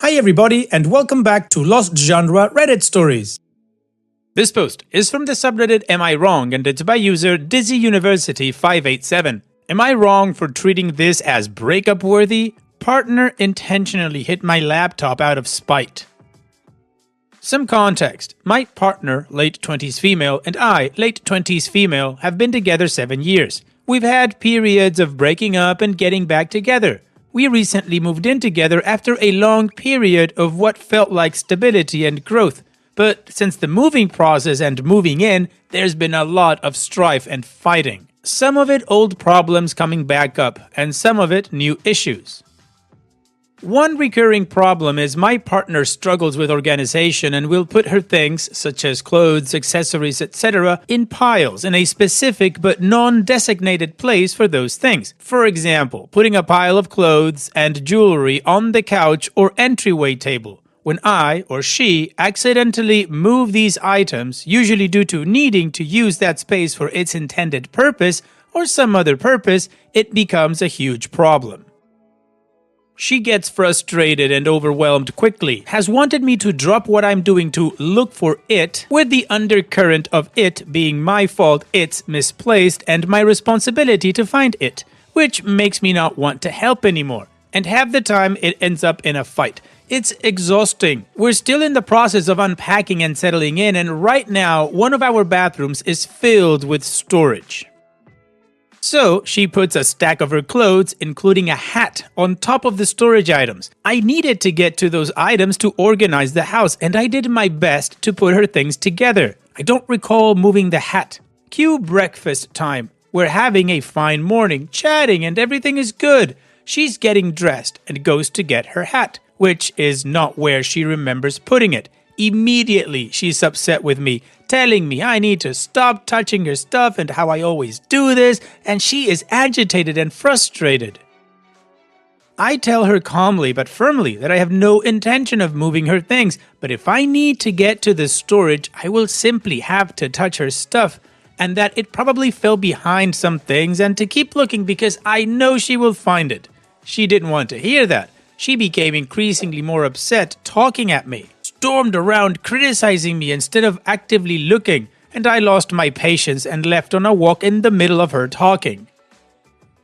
Hi everybody and welcome back to Lost Genre Reddit Stories. This post is from the subreddit Am I Wrong and it's by user Dizzy University 587. Am I wrong for treating this as breakup worthy? Partner intentionally hit my laptop out of spite. Some context. My partner, late 20s female, and I, late 20s female, have been together 7 years. We've had periods of breaking up and getting back together. We recently moved in together after a long period of what felt like stability and growth. But since the moving process and moving in, there's been a lot of strife and fighting. Some of it old problems coming back up, and some of it new issues. One recurring problem is my partner struggles with organization and will put her things, such as clothes, accessories, etc., in piles in a specific but non-designated place for those things. For example, putting a pile of clothes and jewelry on the couch or entryway table. When I or she accidentally move these items, usually due to needing to use that space for its intended purpose or some other purpose, it becomes a huge problem. She gets frustrated and overwhelmed quickly, has wanted me to drop what I'm doing to look for it, with the undercurrent of it being my fault it's misplaced and my responsibility to find it, which makes me not want to help anymore. And half the time it ends up in a fight. It's exhausting. We're still in the process of unpacking and settling in, and right now one of our bathrooms is filled with storage. So, she puts a stack of her clothes, including a hat, on top of the storage items. I needed to get to those items to organize the house, and I did my best to put her things together. I don't recall moving the hat. Cue breakfast time. We're having a fine morning, chatting, and everything is good. She's getting dressed and goes to get her hat, which is not where she remembers putting it. Immediately, she's upset with me, telling me I need to stop touching her stuff and how I always do this, and she is agitated and frustrated. I tell her calmly but firmly that I have no intention of moving her things, but if I need to get to the storage, I will simply have to touch her stuff, and that it probably fell behind some things and to keep looking because I know she will find it. She didn't want to hear that. She became increasingly more upset, talking at me. Stormed around criticizing me instead of actively looking, and I lost my patience and left on a walk in the middle of her talking.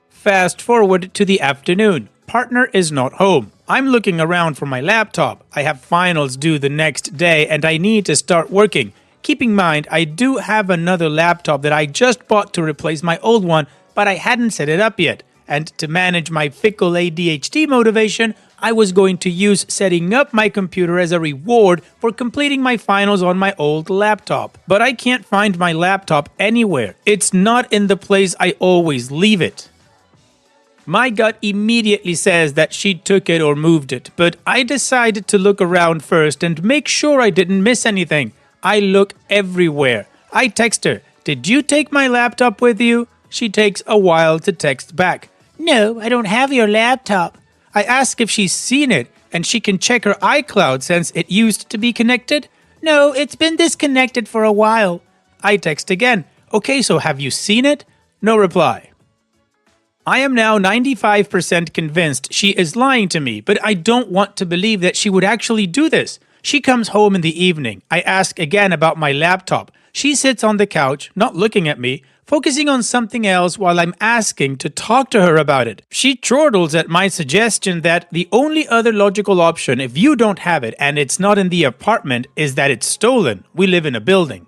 Fast forward to the afternoon. Partner is not home. I'm looking around for my laptop. I have finals due the next day and I need to start working. Keep in mind, I do have another laptop that I just bought to replace my old one, but I hadn't set it up yet. And to manage my fickle ADHD motivation, I was going to use setting up my computer as a reward for completing my finals on my old laptop. But I can't find my laptop anywhere. It's not in the place I always leave it. My gut immediately says that she took it or moved it, but I decided to look around first and make sure I didn't miss anything. I look everywhere. I text her, "Did you take my laptop with you?" She takes a while to text back. "No, I don't have your laptop." I ask if she's seen it and she can check her iCloud since it used to be connected. "No, it's been disconnected for a while." I text again. "Okay, so have you seen it?" No reply. I am now 95% convinced she is lying to me, but I don't want to believe that she would actually do this. She comes home in the evening. I ask again about my laptop. She sits on the couch, not looking at me, focusing on something else while I'm asking to talk to her about it. She chortles at my suggestion that the only other logical option if you don't have it and it's not in the apartment is that it's stolen. We live in a building.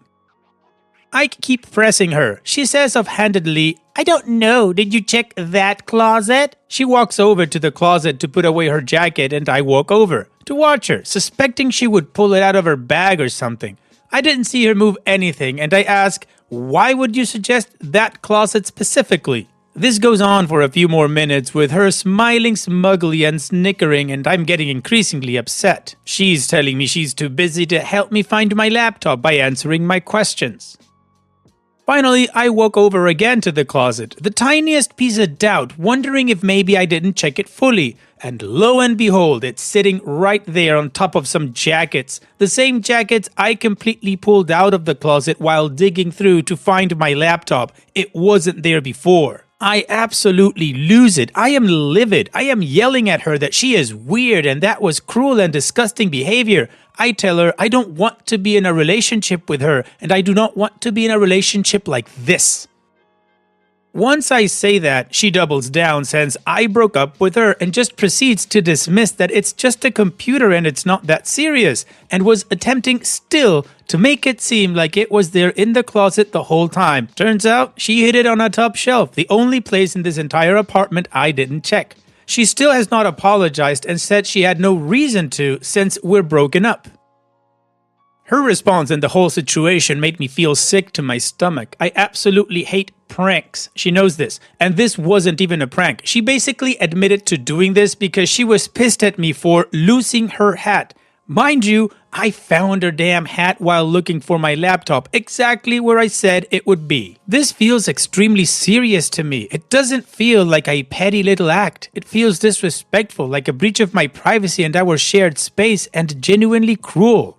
I keep pressing her. She says offhandedly, "I don't know, did you check that closet?" She walks over to the closet to put away her jacket and I walk over to watch her, suspecting she would pull it out of her bag or something. I didn't see her move anything and I ask, "Why would you suggest that closet specifically?" This goes on for a few more minutes with her smiling smugly and snickering, and I'm getting increasingly upset. She's telling me she's too busy to help me find my laptop by answering my questions. Finally, I walk over again to the closet, the tiniest piece of doubt, wondering if maybe I didn't check it fully. And lo and behold, it's sitting right there on top of some jackets. The same jackets I completely pulled out of the closet while digging through to find my laptop. It wasn't there before. I absolutely lose it. I am livid. I am yelling at her that she is weird and that was cruel and disgusting behavior. I tell her I don't want to be in a relationship with her and I do not want to be in a relationship like this. Once I say that, she doubles down, says I broke up with her, and just proceeds to dismiss that it's just a computer and it's not that serious, and was attempting still to make it seem like it was there in the closet the whole time. Turns out she hid it on a top shelf, the only place in this entire apartment I didn't check. She still has not apologized and said she had no reason to since we're broken up. Her response and the whole situation made me feel sick to my stomach. I absolutely hate pranks. She knows this. And this wasn't even a prank. She basically admitted to doing this because she was pissed at me for losing her hat. Mind you, I found her damn hat while looking for my laptop, exactly where I said it would be. This feels extremely serious to me. It doesn't feel like a petty little act. It feels disrespectful, like a breach of my privacy and our shared space, and genuinely cruel.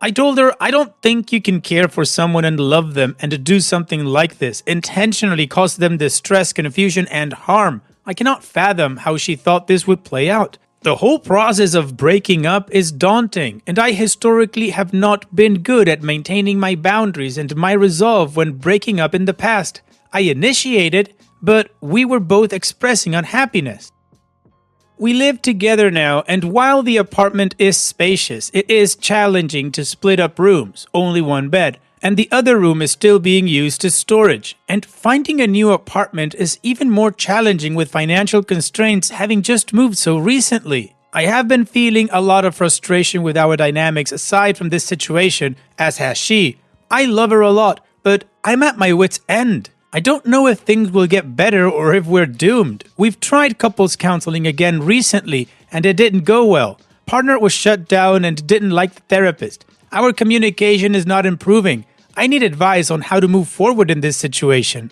I told her I don't think you can care for someone and love them and to do something like this, intentionally cause them distress, confusion, and harm. I cannot fathom how she thought this would play out. The whole process of breaking up is daunting, and I historically have not been good at maintaining my boundaries and my resolve when breaking up in the past. I initiated, but we were both expressing unhappiness. We live together now, and while the apartment is spacious, it is challenging to split up rooms, only one bed, and the other room is still being used as storage. And finding a new apartment is even more challenging with financial constraints having just moved so recently. I have been feeling a lot of frustration with our dynamics aside from this situation, as has she. I love her a lot, but I'm at my wit's end. I don't know if things will get better or if we're doomed. We've tried couples counseling again recently and it didn't go well. Partner was shut down and didn't like the therapist. Our communication is not improving. I need advice on how to move forward in this situation.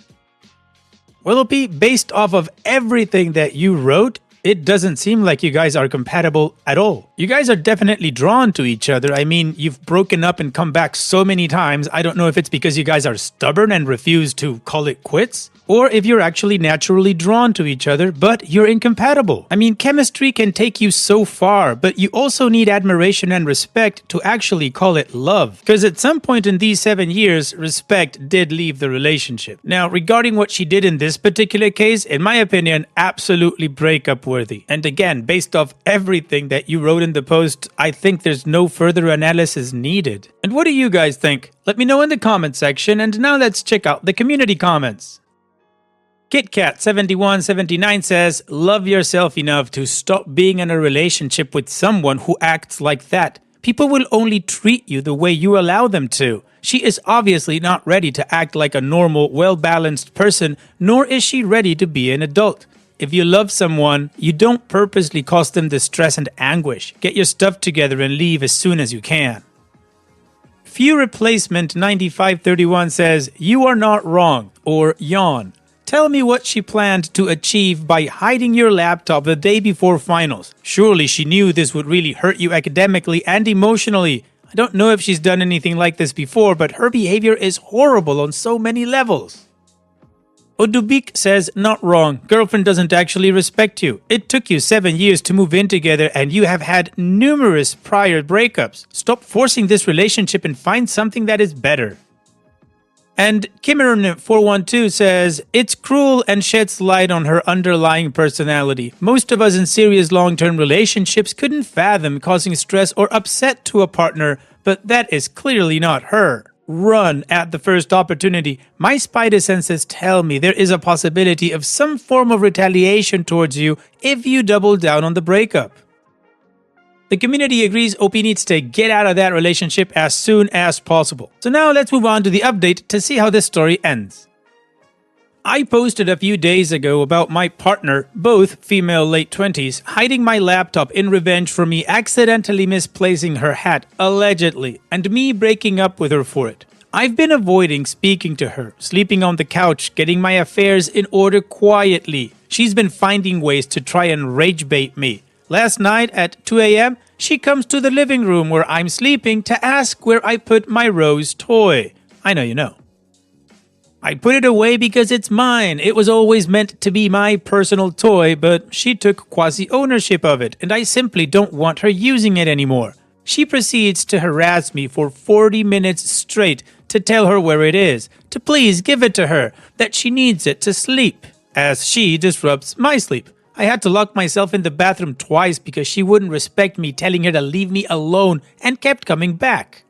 Willoughby, based off of everything that you wrote, it doesn't seem like you guys are compatible at all. You guys are definitely drawn to each other. I mean, you've broken up and come back so many times. I don't know if it's because you guys are stubborn and refuse to call it quits, or if you're actually naturally drawn to each other, but you're incompatible. I mean, chemistry can take you so far, but you also need admiration and respect to actually call it love. Because at some point in these 7 years, respect did leave the relationship. Now, regarding what she did in this particular case, in my opinion, absolutely breakup worthy. And again, based off everything that you wrote in the post, I think there's no further analysis needed. And what do you guys think? Let me know in the comment section, and now let's check out the community comments. KitKat7179 says, love yourself enough to stop being in a relationship with someone who acts like that. People will only treat you the way you allow them to. She is obviously not ready to act like a normal, well-balanced person, nor is she ready to be an adult. If you love someone, you don't purposely cause them distress and anguish. Get your stuff together and leave as soon as you can. Few Replacement 9531 says, you are not wrong, or yawn. Tell me what she planned to achieve by hiding your laptop the day before finals. Surely she knew this would really hurt you academically and emotionally. I don't know if she's done anything like this before, but her behavior is horrible on so many levels. Odubik says, not wrong. Girlfriend doesn't actually respect you. It took you 7 years to move in together and you have had numerous prior breakups. Stop forcing this relationship and find something that is better. And Kimmeron412 says, it's cruel and sheds light on her underlying personality. Most of us in serious long-term relationships couldn't fathom causing stress or upset to a partner, but that is clearly not her. Run at the first opportunity. My spider senses tell me there is a possibility of some form of retaliation towards you if you double down on the breakup. The community agrees OP needs to get out of that relationship as soon as possible. So now let's move on to the update to see how this story ends. I posted a few days ago about my partner, both female late 20s, hiding my laptop in revenge for me accidentally misplacing her hat, allegedly, and me breaking up with her for it. I've been avoiding speaking to her, sleeping on the couch, getting my affairs in order quietly. She's been finding ways to try and rage bait me. Last night at 2 a.m., she comes to the living room where I'm sleeping to ask where I put my rose toy. I know you know. I put it away because it's mine. It was always meant to be my personal toy, but she took quasi-ownership of it, and I simply don't want her using it anymore. She proceeds to harass me for 40 minutes straight to tell her where it is, to please give it to her, that she needs it to sleep, as she disrupts my sleep. I had to lock myself in the bathroom twice because she wouldn't respect me telling her to leave me alone and kept coming back.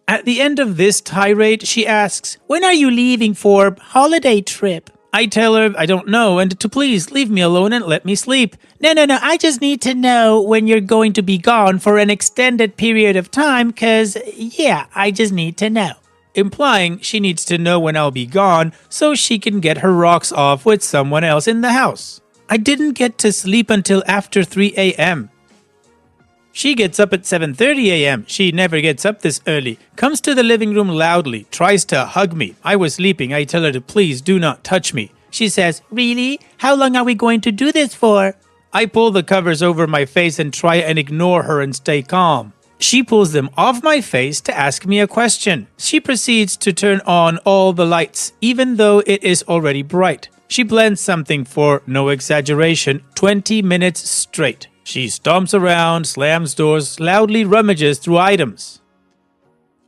At the end of this tirade, she asks, "When are you leaving for holiday trip?" I tell her I don't know and to please leave me alone and let me sleep. No, I just need to know when you're going to be gone for an extended period of time, cause yeah, I just need to know. Implying she needs to know when I'll be gone so she can get her rocks off with someone else in the house. I didn't get to sleep until after 3 a.m. She gets up at 7:30 a.m. She never gets up this early. Comes to the living room loudly, tries to hug me. I was sleeping. I tell her to please do not touch me. She says, "Really? How long are we going to do this for?" I pull the covers over my face and try and ignore her and stay calm. She pulls them off my face to ask me a question. She proceeds to turn on all the lights, even though it is already bright. She blends something for, no exaggeration, 20 minutes straight. She stomps around, slams doors, loudly rummages through items.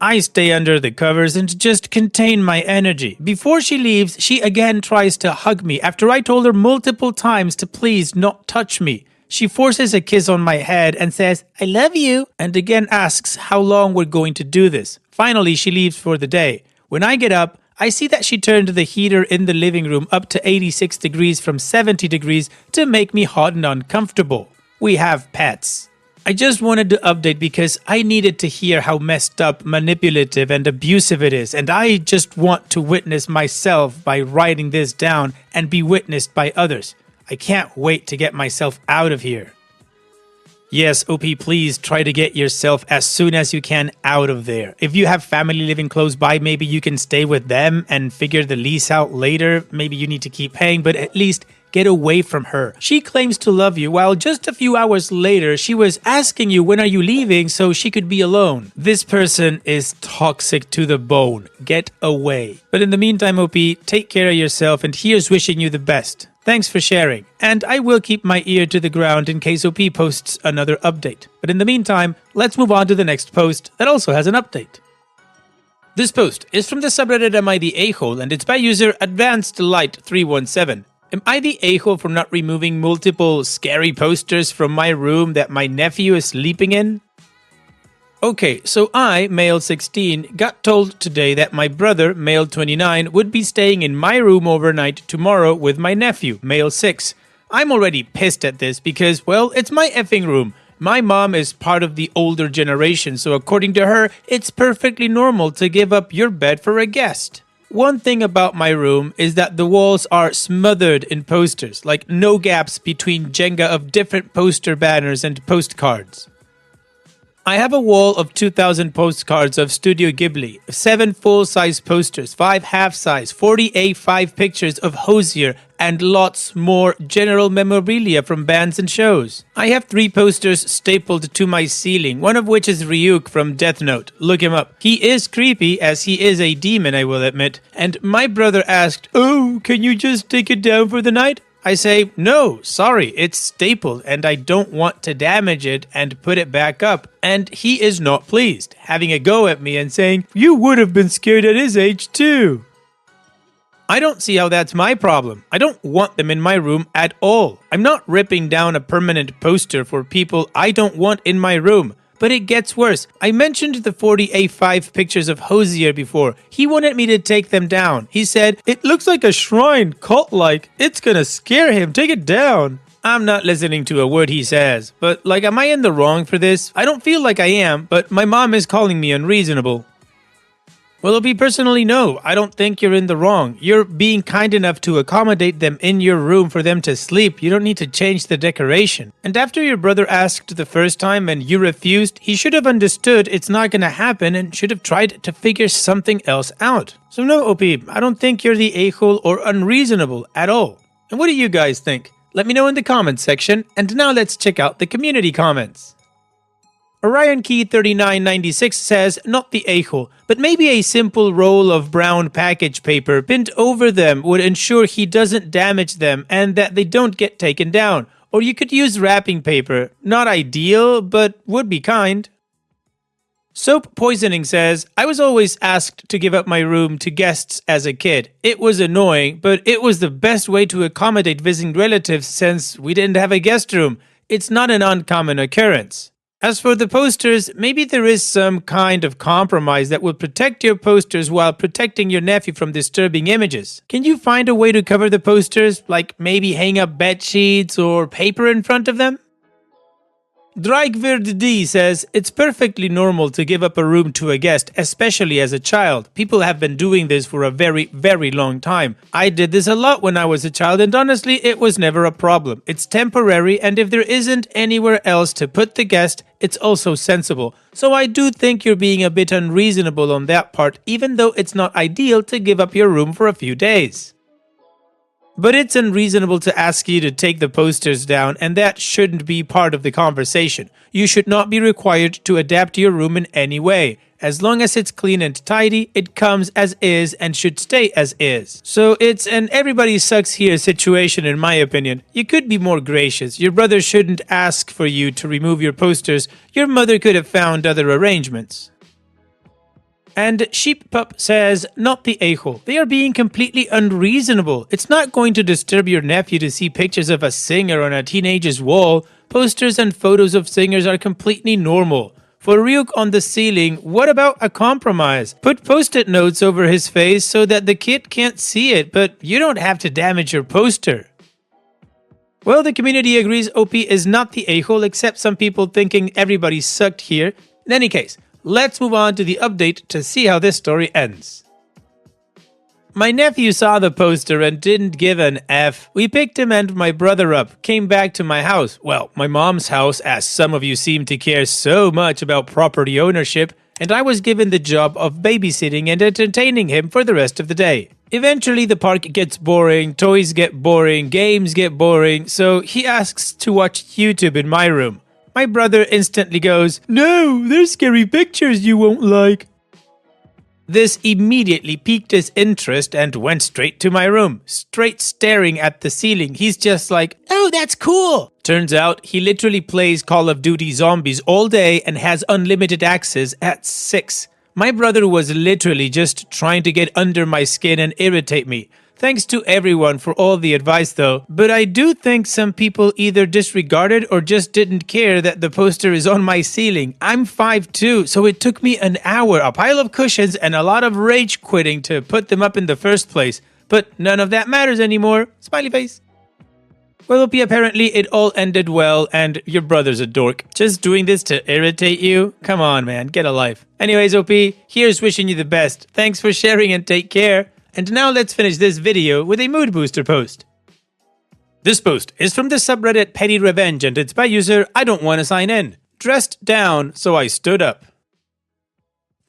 I stay under the covers and just contain my energy. Before she leaves, she again tries to hug me after I told her multiple times to please not touch me. She forces a kiss on my head and says, "I love you," and again asks how long we're going to do this. Finally, she leaves for the day. When I get up, I see that she turned the heater in the living room up to 86 degrees from 70 degrees to make me hot and uncomfortable. We have pets. I just wanted to update because I needed to hear how messed up, manipulative, and abusive it is, and I just want to witness myself by writing this down and be witnessed by others. I can't wait to get myself out of here. Yes, OP, please try to get yourself as soon as you can out of there. If you have family living close by, maybe you can stay with them and figure the lease out later. Maybe you need to keep paying, but at least get away from her. She claims to love you, while just a few hours later, she was asking you when are you leaving so she could be alone. This person is toxic to the bone. Get away. But in the meantime, OP, take care of yourself, and here's wishing you the best. Thanks for sharing, and I will keep my ear to the ground in case OP posts another update. But in the meantime, let's move on to the next post that also has an update. This post is from the subreddit Am I the A-hole, and it's by user AdvancedLight317. Am I the a-hole for not removing multiple scary posters from my room that my nephew is sleeping in? Okay, so I, male 16, got told today that my brother, male 29, would be staying in my room overnight tomorrow with my nephew, male 6. I'm already pissed at this because, well, it's my effing room. My mom is part of the older generation, so according to her, it's perfectly normal to give up your bed for a guest. One thing about my room is that the walls are smothered in posters, like no gaps between Jenga of different poster banners and postcards. I have a wall of 2,000 postcards of Studio Ghibli, 7 full-size posters, 5 half-size, 40 A5 pictures of Hozier, and lots more general memorabilia from bands and shows. I have 3 posters stapled to my ceiling, one of which is Ryuk from Death Note. Look him up. He is creepy, as he is a demon, I will admit. And my brother asked, "Oh, can you just take it down for the night?" I say, "No, sorry, it's stapled and I don't want to damage it and put it back up." And he is not pleased, having a go at me and saying, "You would have been scared at his age too." I don't see how that's my problem. I don't want them in my room at all. I'm not ripping down a permanent poster for people I don't want in my room. But it gets worse. I mentioned the 40 A5 pictures of Hozier before. He wanted me to take them down. He said, "It looks like a shrine, cult-like. It's gonna scare him. Take it down." I'm not listening to a word he says. But, am I in the wrong for this? I don't feel like I am, but my mom is calling me unreasonable. Well, personally, no. I don't think you're in the wrong. You're being kind enough to accommodate them in your room for them to sleep. You don't need to change the decoration. And after your brother asked the first time and you refused, he should have understood it's not going to happen and should have tried to figure something else out. So no, OP, I don't think you're the a-hole or unreasonable at all. And what do you guys think? Let me know in the comments section. And now let's check out the community comments. Orion Key 3996 says, not the a-hole, but maybe a simple roll of brown package paper pinned over them would ensure he doesn't damage them and that they don't get taken down. Or you could use wrapping paper. Not ideal, but would be kind. Soap Poisoning says, I was always asked to give up my room to guests as a kid. It was annoying, but it was the best way to accommodate visiting relatives since we didn't have a guest room. It's not an uncommon occurrence. As for the posters, maybe there is some kind of compromise that will protect your posters while protecting your nephew from disturbing images. Can you find a way to cover the posters, like maybe hang up bed sheets or paper in front of them? Dreigverd D says, it's perfectly normal to give up a room to a guest, especially as a child. People have been doing this for a very, very long time. I did this a lot when I was a child and honestly, it was never a problem. It's temporary and if there isn't anywhere else to put the guest, it's also sensible. So I do think you're being a bit unreasonable on that part, even though it's not ideal to give up your room for a few days. But it's unreasonable to ask you to take the posters down, and that shouldn't be part of the conversation. You should not be required to adapt your room in any way. As long as it's clean and tidy, it comes as is and should stay as is. So it's an everybody sucks here situation in my opinion. You could be more gracious. Your brother shouldn't ask for you to remove your posters. Your mother could have found other arrangements. And Sheep Pup says, not the a-hole. They are being completely unreasonable. It's not going to disturb your nephew to see pictures of a singer on a teenager's wall. Posters and photos of singers are completely normal. For Ryuk on the ceiling, what about a compromise? Put post-it notes over his face so that the kid can't see it, but you don't have to damage your poster. Well, the community agrees OP is not the a-hole, except some people thinking everybody sucked here. In any case, let's move on to the update to see how this story ends. My nephew saw the poster and didn't give an F. We picked him and my brother up, came back to my house. Well, my mom's house, as some of you seem to care so much about property ownership, and I was given the job of babysitting and entertaining him for the rest of the day. Eventually the park gets boring, toys get boring, games get boring, so he asks to watch YouTube in my room. My brother instantly goes, "No, there's scary pictures you won't like." This immediately piqued his interest and went straight to my room, straight staring at the ceiling. He's just like, "Oh, that's cool." Turns out he literally plays Call of Duty Zombies all day and has unlimited access at 6. My brother was literally just trying to get under my skin and irritate me. Thanks to everyone for all the advice though, but I do think some people either disregarded or just didn't care that the poster is on my ceiling. I'm 5'2", so it took me an hour, a pile of cushions, and a lot of rage quitting to put them up in the first place. But none of that matters anymore. Smiley face. Well, OP, apparently it all ended well, and your brother's a dork. Just doing this to irritate you? Come on, man, get a life. Anyways, OP, here's wishing you the best. Thanks for sharing and take care. And now let's finish this video with a mood booster post. This post is from the subreddit Petty Revenge and it's by user I don't want to sign in. Dressed down, so I stood up.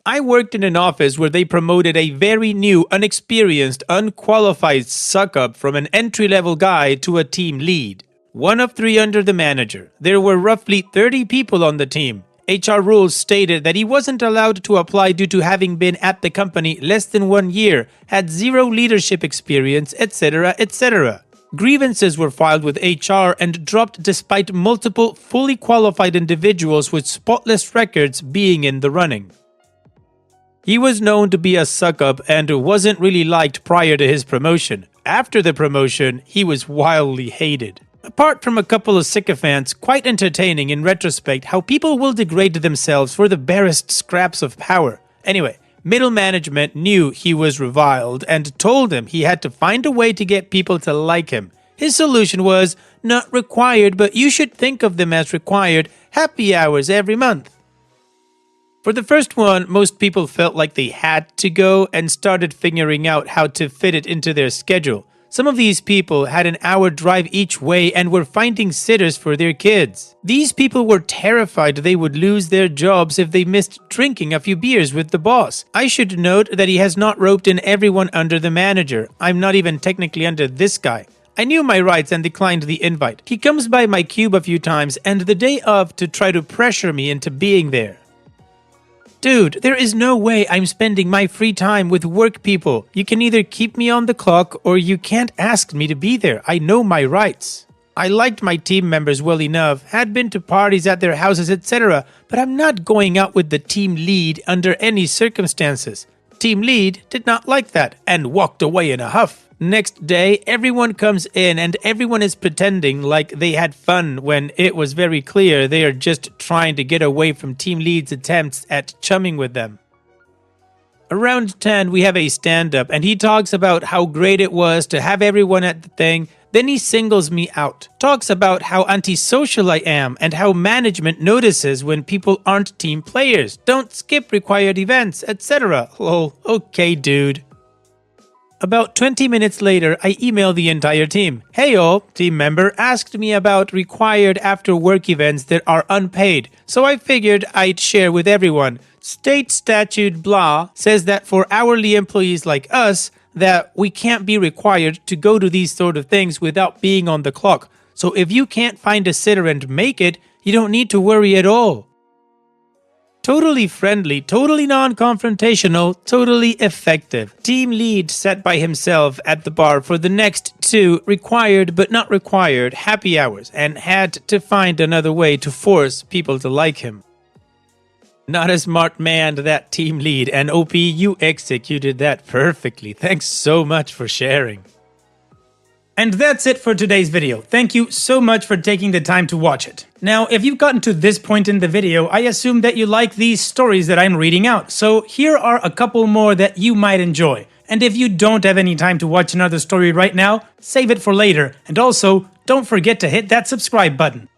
I worked in an office where they promoted a very new, unexperienced, unqualified suck-up from an entry-level guy to a team lead. One of 3 under the manager. There were roughly 30 people on the team. HR rules stated that he wasn't allowed to apply due to having been at the company less than 1 year, had 0 leadership experience, etc., etc. Grievances were filed with HR and dropped despite multiple fully qualified individuals with spotless records being in the running. He was known to be a suck-up and wasn't really liked prior to his promotion. After the promotion, he was wildly hated. Apart from a couple of sycophants, quite entertaining in retrospect how people will degrade themselves for the barest scraps of power. Anyway, middle management knew he was reviled and told him he had to find a way to get people to like him. His solution was, not required, but you should think of them as required, happy hours every month. For the first one, most people felt like they had to go and started figuring out how to fit it into their schedule. Some of these people had an hour drive each way and were finding sitters for their kids. These people were terrified they would lose their jobs if they missed drinking a few beers with the boss. I should note that he has not roped in everyone under the manager. I'm not even technically under this guy. I knew my rights and declined the invite. He comes by my cube a few times and the day of to try to pressure me into being there. Dude, there is no way I'm spending my free time with work people. You can either keep me on the clock or you can't ask me to be there. I know my rights. I liked my team members well enough, had been to parties at their houses, etc., but I'm not going out with the team lead under any circumstances. Team lead did not like that and walked away in a huff. Next day, everyone comes in and everyone is pretending like they had fun when it was very clear they are just trying to get away from team lead's attempts at chumming with them. Around 10, we have a stand-up and he talks about how great it was to have everyone at the thing. Then he singles me out, talks about how antisocial I am and how management notices when people aren't team players, don't skip required events, etc. Lol, okay dude. About 20 minutes later, I email the entire team. Hey all, team member asked me about required after work events that are unpaid, so I figured I'd share with everyone. State statute blah says that for hourly employees like us, that we can't be required to go to these sort of things without being on the clock. So if you can't find a sitter and make it, you don't need to worry at all. Totally friendly, totally non-confrontational, totally effective. Team lead sat by himself at the bar for the next 2 required but not required happy hours and had to find another way to force people to like him. Not a smart man, that team lead, and OP, you executed that perfectly. Thanks so much for sharing. And that's it for today's video. Thank you so much for taking the time to watch it. Now, if you've gotten to this point in the video, I assume that you like these stories that I'm reading out. So here are a couple more that you might enjoy. And if you don't have any time to watch another story right now, save it for later. And also, don't forget to hit that subscribe button.